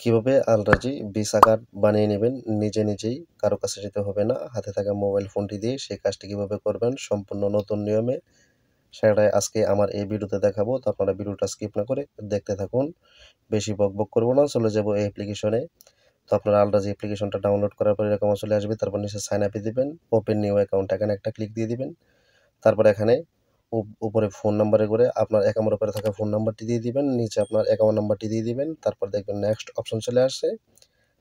কিভাবে Al-Rajhi visa card বানিয়ে নেবেন নিজেই, কারো কাছে যেতে হবে না। হাতে থাকা মোবাইল ফোনটি দিয়ে সেই কাজটি কিভাবে করবেন সম্পূর্ণ নতুন নিয়মে, সেটাই আজকে আমার এই ভিডিওতে দেখাবো। তো আপনারা ভিডিওটা স্কিপ না করে দেখতে থাকুন। বেশি বকবক করব না, চলে যাব এই অ্যাপ্লিকেশনে। তো আপনারা আলরাজি অ্যাপ্লিকেশনটা ডাউনলোড করার পরে এরকম চলে আসবে। তারপর নিচে সাইন আপে দিবেন, ওপেন নিউ অ্যাকাউন্ট এখানে একটা ক্লিক দিয়ে দিবেন। তারপর এখানে উপরে ফোন নাম্বারে করে আপনার অ্যাকাউন্টের উপরে থাকা ফোন নাম্বারটি দিয়ে দিবেন, নিচে আপনার অ্যাকাউন্ট নাম্বারটি দিয়ে দিবেন। তারপর দেখবেন নেক্সট অপশন চলে আসছে।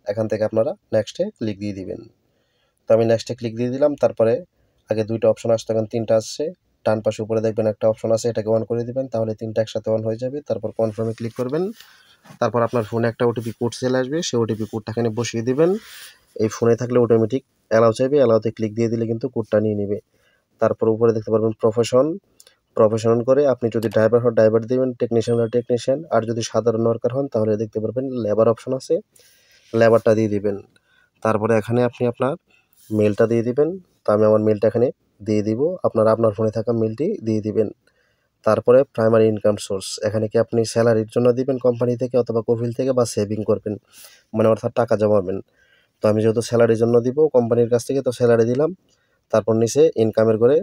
এখান থেকে আপনারা নেক্সটে ক্লিক দিয়ে দিবেন। তো আমি নেক্সটে ক্লিক দিয়ে দিলাম। তারপরে আগে ২ টা অপশন আসতো, এখন ৩ টা আসছে। ডান পাশে উপরে দেখবেন একটা অপশন আছে, এটাকে অন করে দিবেন, তাহলে ৩ টা একসাথে অন হয়ে যাবে। তারপর কনফার্মে ক্লিক করবেন। তারপর আপনার ফোনে একটা ওটিপি কোড চলে আসবে, সেই ওটিপি কোডটা এখানে বসিয়ে দিবেন। এই ফোনে থাকলে অটোমেটিক অ্যালাউ চাইবে, অ্যালাউতে ক্লিক দিয়ে দিলে কিন্তু কোডটা নিয়ে নেবে। তারপর উপরে দেখতে পারবেন প্রফেশন করে আপনি যদি ড্রাইভার হন ড্রাইভার দিবেন, টেকনিশিয়ান হলে টেকনিশিয়ান, আর যদি সাধারণ ওয়ার্কার হন তাহলে দেখতে পারবেন লেবার অপশন আছে, লেবারটা দিয়ে দিবেন। তারপরে এখানে আপনি আপনার মেলটা দিয়ে দিবেন। তো আমি আমার মেলটা এখানে দিয়ে দিব, আপনারা আপনার ফোনে থাকা মেলটি দিয়ে দিবেন। তারপরে প্রাইমারি ইনকাম সোর্স, এখানে কি আপনি স্যালারির জন্য দিবেন কোম্পানি থেকে অথবা কফিল থেকে, বা সেভিং করবেন, মানে অর্থাৎ টাকা জমাবেন। তো আমি যেহেতু স্যালারির জন্য দিব কোম্পানির কাছ থেকে, তো স্যালারি দিলাম। তারপর নিচে ইনকামের করে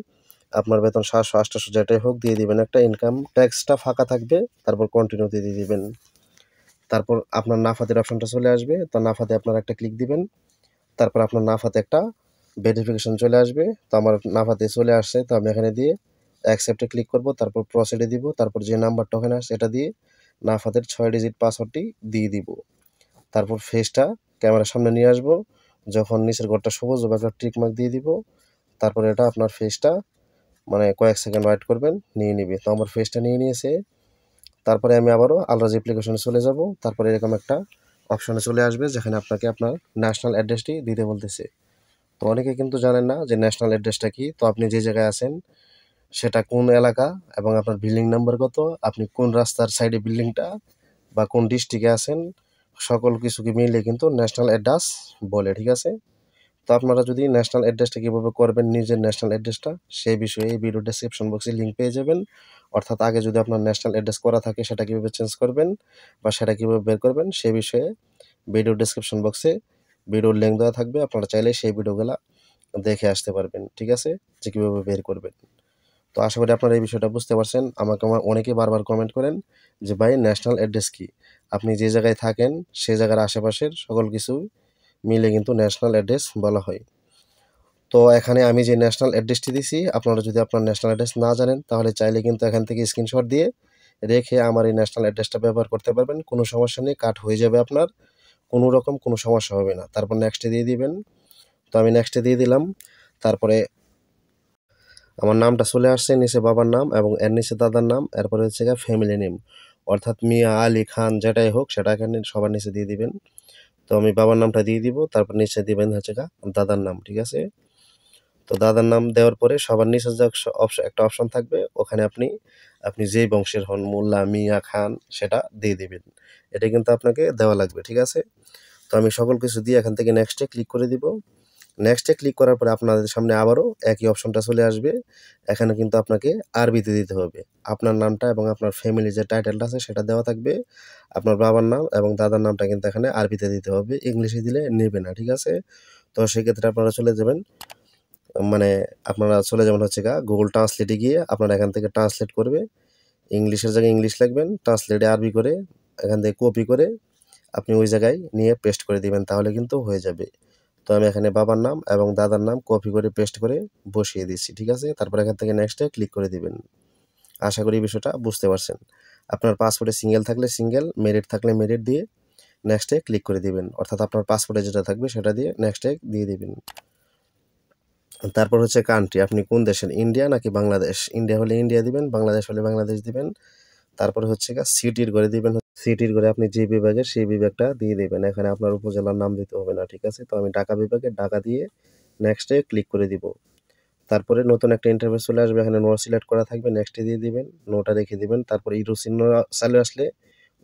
আপনার বেতন ৭০০, ৮০০ যেটাই হোক দিয়ে দিবেন একটা, ইনকাম ট্যাক্সটা ফাঁকা থাকবে। তারপর কন্টিনিউতে দিয়ে দিবেন। তারপর আপনার নাফাতের অপশনটা চলে আসবে, তো নাফাতে আপনারা একটা ক্লিক দিবেন। তারপর আপনার নাফাতে একটা ভেরিফিকেশন চলে আসবে। তো আমার নাফাতে চলে আসছে, তো আমি এখানে দিয়ে অ্যাকসেপ্টে ক্লিক করব। তারপর প্রসিডে দিব। তারপর যে নাম্বারটা ওখানে আসছে এটা দিয়ে নাফাতের ৬ ডিজিট পাসওয়ার্ডটি দিয়ে দিব। তারপর ফেসটা ক্যামেরার সামনে নিয়ে আসবো। যখন নিচের ঘরটা সবুজ হবে একটা টিক মার্ক দিয়ে দিব। তারপর এটা আপনার ফেসটা মানে কয়েক সেকেন্ড ওয়েট করবেন, নিয়ে নিবে। তো আমার ফেসটা নিয়ে নিয়েছে। তারপরে আমি আবারও আলরাজি অ্যাপ্লিকেশনে চলে যাব। তারপরে এরকম একটা অপশনে চলে আসবে যেখানে আপনাকে আপনার ন্যাশনাল অ্যাড্রেসটি দিতে বলতেছে। তো অনেকে কিন্তু জানেন না যে ন্যাশনাল অ্যাড্রেসটা কি। তো আপনি যে জায়গায় আছেন সেটা কোন এলাকা এবং আপনার বিল্ডিং নাম্বার কত, আপনি কোন রাস্তার সাইডে বিল্ডিংটা, বা কোন ডিস্ট্রিক্টে আছেন, সকল কিছুকে মিলে কিন্তু ন্যাশনাল অ্যাড্রেস বলে, ঠিক আছে? তো আপনারা যদি ন্যাশনাল অ্যাড্রেসটা কীভাবে করবেন, নিজের ন্যাশনাল অ্যাড্রেসটা, সেই বিষয়ে এই ভিডিও ডেসক্রিপশন বক্সে লিঙ্ক পেয়ে যাবেন। অর্থাৎ আগে যদি আপনার ন্যাশনাল অ্যাড্রেস করা থাকে সেটা কীভাবে চেঞ্জ করবেন বা সেটা কীভাবে বের করবেন, সে বিষয়ে ভিডিও ডেসক্রিপশন বক্সে ভিডিওর লিঙ্ক দেওয়া থাকবে। আপনারা চাইলে সেই ভিডিওগুলা দেখে আসতে পারবেন, ঠিক আছে, যে কীভাবে বের করবেন। তো আশা করি আপনারা এই বিষয়টা বুঝতে পারছেন। আমাকে অনেকে বারবার কমেন্ট করেন যে ভাই ন্যাশনাল অ্যাড্রেস কী? আপনি যে জায়গায় থাকেন সে জায়গার আশেপাশের সকল কিছু মিলে কিন্তু ন্যাশনাল অ্যাড্রেস বলা হয়। তো এখানে আমি যে ন্যাশনাল অ্যাড্রেসটি দিছি, আপনারা যদি আপনার ন্যাশনাল অ্যাড্রেস না জানেন তাহলে চাইলে কিন্তু এখান থেকে স্ক্রিনশট দিয়ে রেখে আমার এই ন্যাশনাল অ্যাড্রেসটা ব্যবহার করতে পারবেন। কোনো সমস্যা নেই, কাট হয়ে যাবে আপনার, কোনো রকম কোনো সমস্যা হবে না। তারপর নেক্সটে দিয়ে দিবেন। তো আমি নেক্সটে দিয়ে দিলাম। তারপরে আমার নামটা চলে আসছে, নিচে বাবার নাম এবং এর নিচে দাদার নাম, এরপরে হচ্ছে গিয়ে ফ্যামিলি নেম, অর্থাৎ মিয়া, আলী, খান যেটাই হোক সেটা এখানে সবার নিচে দিয়ে দিবেন। তো আমি বাবার নামটা দিয়ে দিব, তারপর নিচে দিবেন হচ্ছে গিয়ে দাদার নাম, ঠিক আছে? তো দাদার নাম দেওয়ার পরে সবার নিচে যে একটা অপশন থাকবে, ওখানে আপনি যেই বংশের হন, মোল্লা, মিয়া, খান, সেটা দিয়ে দিবেন। এটা কিন্তু আপনাকে দেওয়া লাগবে, ঠিক আছে? তো আমি সকল কিছু দিয়ে এখান থেকে নেক্সটে ক্লিক করে দিব। নেক্সটে ক্লিক করার পরে আপনাদের সামনে আবারও একই অপশনটা চলে আসবে। এখানে কিন্তু আপনাকে আরবিতে দিতে হবে। আপনার নামটা এবং আপনার ফ্যামিলির যে টাইটেলটা আছে সেটা দেওয়া থাকবে। আপনার বাবার নাম এবং দাদার নামটা কিন্তু এখানে আরবিতে দিতে হবে। ইংলিশে দিলে নেবে না, ঠিক আছে? তো সেক্ষেত্রে আপনারা চলে যাবেন হচ্ছে গিয়ে গুগল ট্রান্সলেটে গিয়ে আপনারা এখান থেকে ট্রান্সলেট করবে। ইংলিশের জায়গায় ইংলিশ লিখবেন, ট্রান্সলেটে আরবি করে এখান থেকে কপি করে আপনি ওই জায়গায় নিয়ে পেস্ট করে দিবেন, তাহলে কিন্তু হয়ে যাবে। তো আমি এখানে বাবার নাম এবং দাদার নাম কপি করে পেস্ট করে বসিয়ে দিচ্ছি, ঠিক আছে? তারপর এখান থেকে নেক্সটে ক্লিক করে দিবেন। আশা করি বিষয়টা বুঝতে পারছেন। আপনার পাসপোর্টে সিঙ্গেল থাকলে সিঙ্গেল, মেরিট থাকলে মেরিট দিয়ে নেক্সটে ক্লিক করে দিবেন। অর্থাৎ আপনার পাসপোর্টে যেটা থাকবে সেটা দিয়ে নেক্সটে দিয়ে দিবেন। তারপর হচ্ছে কান্ট্রি, আপনি কোন দেশের, ইন্ডিয়া নাকি বাংলাদেশ? ইন্ডিয়া হলে ইন্ডিয়া দিবেন, বাংলাদেশ হলে বাংলাদেশ দিবেন। তারপরে হচ্ছে গিয়ে সিটির ঘরে দিবেন, সিটির ঘরে আপনি যে বিভাগের সেই বিভাগটা দিয়ে দেবেন। এখানে আপনার উপজেলার নাম দিতে হবে না, ঠিক আছে? তো আমি ঢাকা বিভাগে ঢাকা দিয়ে নেক্সটে ক্লিক করে দিব। তারপরে নতুন একটা ইন্টারফেস চলে আসবে, এখানে নো সিলেক্ট করা থাকবে, নেক্সটে দিয়ে দিবেন, নোটা রেখে দিবেন। তারপর ইরো চিহ্ন চালু আসলে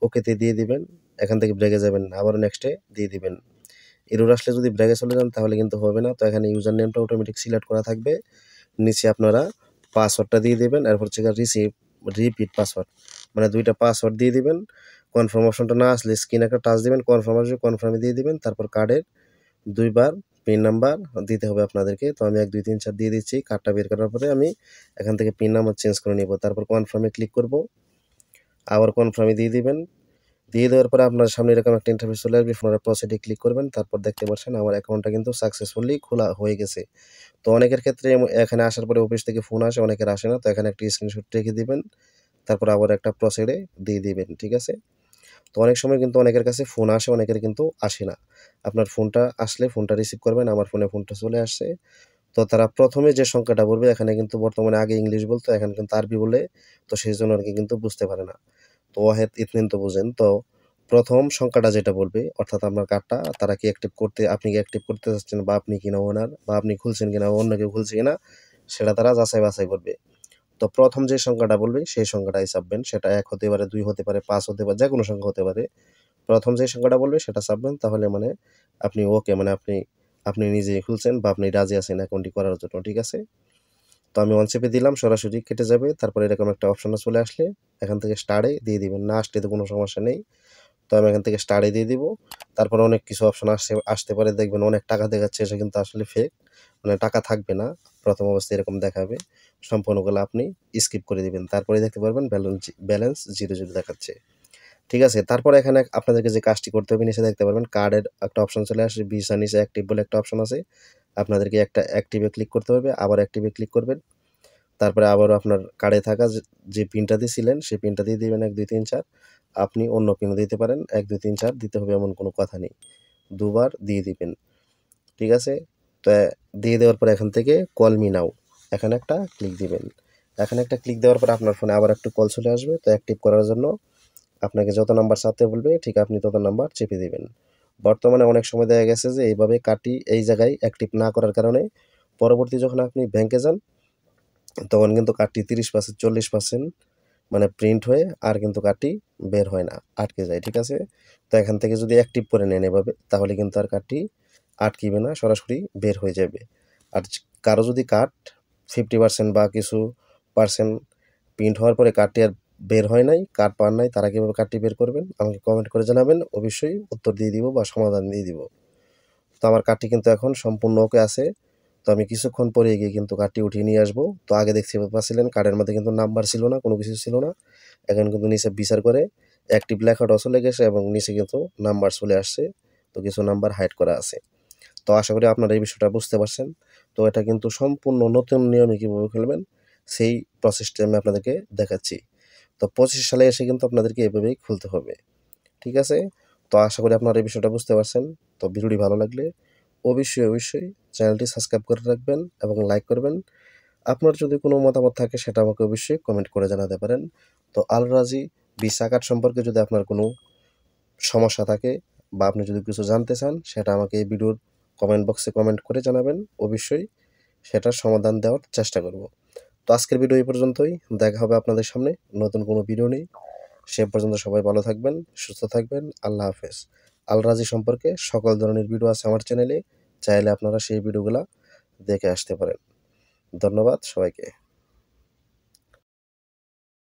ওকেতে দিয়ে দিবেন, এখান থেকে ব্রেকে যাবেন না, আবারও নেক্সটে দিয়ে দিবেন। এরর আসলে যদি ব্রেকে চলে যান তাহলে কিন্তু হবে না। তো এখানে ইউজার নেমটা অটোমেটিক সিলেক্ট করা থাকবে, নিচে আপনারা পাসওয়ার্ডটা দিয়ে দেবেন, এরপর হচ্ছে রিপিট পাসওয়ার্ড, মানে 2টা পাসওয়ার্ড দিয়ে দিবেন। কনফার্ম অপশনটা না আসলে স্ক্রিনে একটা টাচ দিবেন, কনফার্ম আসবে, কনফার্মে দিয়ে দিবেন। তারপর কার্ডের 2 বার পিন নাম্বার দিতে হবে আপনাদেরকে। তো আমি 1, 2, 3, 4 দিয়ে দিচ্ছি। কার্ডটা বের করার পরে আমি এখান থেকে পিন নাম্বার চেঞ্জ করে নিব। তারপর কনফার্মে ক্লিক করব। আবার কনফার্মে দিয়ে দিবেন। দিয়ে দেওয়ার পরে আপনার সামনে এরকম একটা ইন্টারফেস চলে আসবে। আপনারা প্রসিডে ক্লিক করবেন। তারপর দেখতে পাচ্ছেন আমার অ্যাকাউন্টটা কিন্তু সাকসেসফুলি খোলা হয়ে গেছে। তো অনেকের ক্ষেত্রে এখানে আসার পরে অফিস থেকে ফোন আসে, অনেকের আসে না। তো এখানে একটা স্ক্রিনশট রেখে দিবেন। তারপর আবার একটা প্রসিডে দিয়ে দিবেন। ঠিক আছে? তো অনেক সময় কিন্তু অনেকের কাছে ফোন আসে, অনেকের কিন্তু আসে না। আপনার ফোনটা আসলে ফোনটা রিসিভ করবেন। আমার ফোনে ফোনটা চলে আসছে। তো তারা ১ম এ যে সংখ্যাটা বলবে এখানে কিন্তু বর্তমানে আগে ইংলিশ বলত, এখন কিন্তু আরবি বলে। তো সেজন্য আরকি কিন্তু বুঝতে পারে না। তো ওয়াহেদ ইথনিন তো বুঝেন। তো ১ম সংখ্যাটা যেটা বলবে অর্থাৎ আপনার কার্ডটা তারা কি অ্যাক্টিভ করতে আপনি কি অ্যাক্টিভ করতে চাচ্ছেন বা আপনি কিনা ওনার বা আপনি খুলছেন কিনা অন্য কেউ খুলছে কিনা সেটা তারা যাচাই বাছাই করবে। তো ১ম যে সংখ্যাটা বলবে সেই সংখ্যাটাই চাপবেন। সেটা ১ হতে পারে, ২ হতে পারে, ৫ হতে পারে, যেকোনো সংখ্যা হতে পারে। ১ম যে সংখ্যাটা বলবে সেটা চাপবেন। তাহলে মানে আপনি ওকে মানে আপনি নিজেই খুলছেন বা আপনি রাজি আছেন অ্যাকাউন্টটি করার জন্য। ঠিক আছে? তো আমি অন চেপে দিলাম, সরাসরি কেটে যাবে। তারপরে এরকম একটা অপশন চলে আসলে এখান থেকে স্টারে দিয়ে দিবেন। না আসলে তো কোনো সমস্যা নেই। তো আমি এখান থেকে স্টারে দিয়ে দিব। তারপরে অনেক কিছু অপশন আসতে পারে, দেখবেন অনেক টাকা দেখাচ্ছে, এটা কিন্তু আসলে ফেক। মানে টাকা থাকবে না। প্রথম অবস্থায় এরকম দেখাবে। সম্পূর্ণগুলো আপনি স্কিপ করে দিবেন। তারপরে দেখতে পারবেন ব্যালেন্স 0 দেখাচ্ছে। ঠিক আছে? তারপরে এখানে আপনাদেরকে যে কাজটি করতে হবে নিচে দেখতে পারবেন কার্ডের একটা অপশন চলে আসে। ভিসা নিচে অ্যাক্টিভ বলে একটা অপশন আছে। আপনাদেরকে একটা অ্যাক্টিভে ক্লিক করতে হবে। আবার অ্যাক্টিভে ক্লিক করবেন। তারপরে আবারও আপনার কার্ডে থাকা যে পিনটা দিছিলেন সেই পিনটা দিয়ে দিবেন ১, ২, ৩, ৪। আপনি অন্য পিনও দিতে পারেন। ১, ২, ৩, ৪ দিতে হবে এমন কোনো কথা নেই। ২ বার দিয়ে দিবেন। ঠিক আছে? তো দিয়ে দেওয়ার পরে এখান থেকে কল মি নাও এখানে একটা ক্লিক দিবেন। এখানে একটা ক্লিক দেওয়ার পরে আপনার ফোনে আবার একটু কল চলে আসবে। তো অ্যাক্টিভ করার জন্য আপনাকে যত নাম্বার চাপতে বলবে ঠিক আপনি তত নাম্বার চেপে দিবেন। বর্তমানে অনেক সময় দেখা গেছে যে এইভাবে কার্ডটি এই জায়গায় অ্যাক্টিভ না করার কারণে পরবর্তী যখন আপনি ব্যাংকে যান তখন কিন্তু কার্ডটি ৩০% ৪০% মানে প্রিন্ট হয়ে আর কিন্তু কার্ডটি বের হয় না, আটকে যায়। ঠিক আছে? তো এখান থেকে যদি অ্যাক্টিভ করে নেন এভাবে তাহলে কিন্তু আর কার্ডটি আটকিবে না, সরাসরি বের হয়ে যাবে। আর কারো যদি কার্ড 50% বা কিছু পার্সেন্ট প্রিন্ট হওয়ার পরে কার্ডটি আর বের হয় নাই, কার্ড পান নাই, তারা কীভাবে কার্ডটি বের করবেন আমাকে কমেন্ট করে জানাবেন। অবশ্যই উত্তর দিয়ে দিব বা সমাধান দিয়ে দিব। তো আমার কার্ডটি কিন্তু এখন সম্পূর্ণ ওকে আছে। তো আমি কিছুক্ষণ পরে গিয়ে কিন্তু কার্ডটি উঠিয়ে নিয়ে আসবো। তো আগে দেখতে পাচ্ছিলেন কার্ডের মধ্যে কিন্তু নাম্বার ছিল না, কোনো কিছু ছিল না। এখন কিন্তু নিচে বিচার করে অ্যাক্টিভ লেখাটাও চলে গেছে এবং নিচে কিন্তু নাম্বার চলে আসছে। তো কিছু নাম্বার হাইড করা আছে। তো আশা করি আপনারা এই বিষয়টা বুঝতে পারছেন। তো এটা কিন্তু সম্পূর্ণ নতুন নিয়মে কীভাবে খেলবেন সেই প্রসেসটি আমি আপনাদেরকে দেখাচ্ছি। তো ২৫ সালে এসে কিন্তু আপনাদেরকে এভাবেই খুলতে হবে। ঠিক আছে? তো আশা করি আপনারা এই বিষয়টা বুঝতে পারছেন। তো ভিডিওটি ভালো লাগলে অবশ্যই চ্যানেলটি সাবস্ক্রাইব করে রাখবেন এবং লাইক করবেন। আপনার যদি কোনো মতামত থাকে সেটা আমাকে অবশ্যই কমেন্ট করে জানাতে পারেন। তো আল রাজি ভিসা কার্ড সম্পর্কে যদি আপনার কোনো সমস্যা থাকে বা আপনি যদি কিছু জানতে চান সেটা আমাকে এই ভিডিওর কমেন্ট বক্সে কমেন্ট করে জানাবেন। অবশ্যই সেটার সমাধান দেওয়ার চেষ্টা করব। তো আজকের ভিডিও এই পর্যন্তই। দেখা হবে আপনাদের সামনে নতুন কোনো ভিডিও নিয়ে। সে পর্যন্ত সবাই ভালো থাকবেন, সুস্থ থাকবেন। আল্লাহ হাফেজ। আল রাজি সম্পর্কে সকল ধরনের ভিডিও আছে আমার চ্যানেলে। চাইলে আপনারা সেই ভিডিওগুলা দেখে আসতে পারেন। ধন্যবাদ সবাইকে।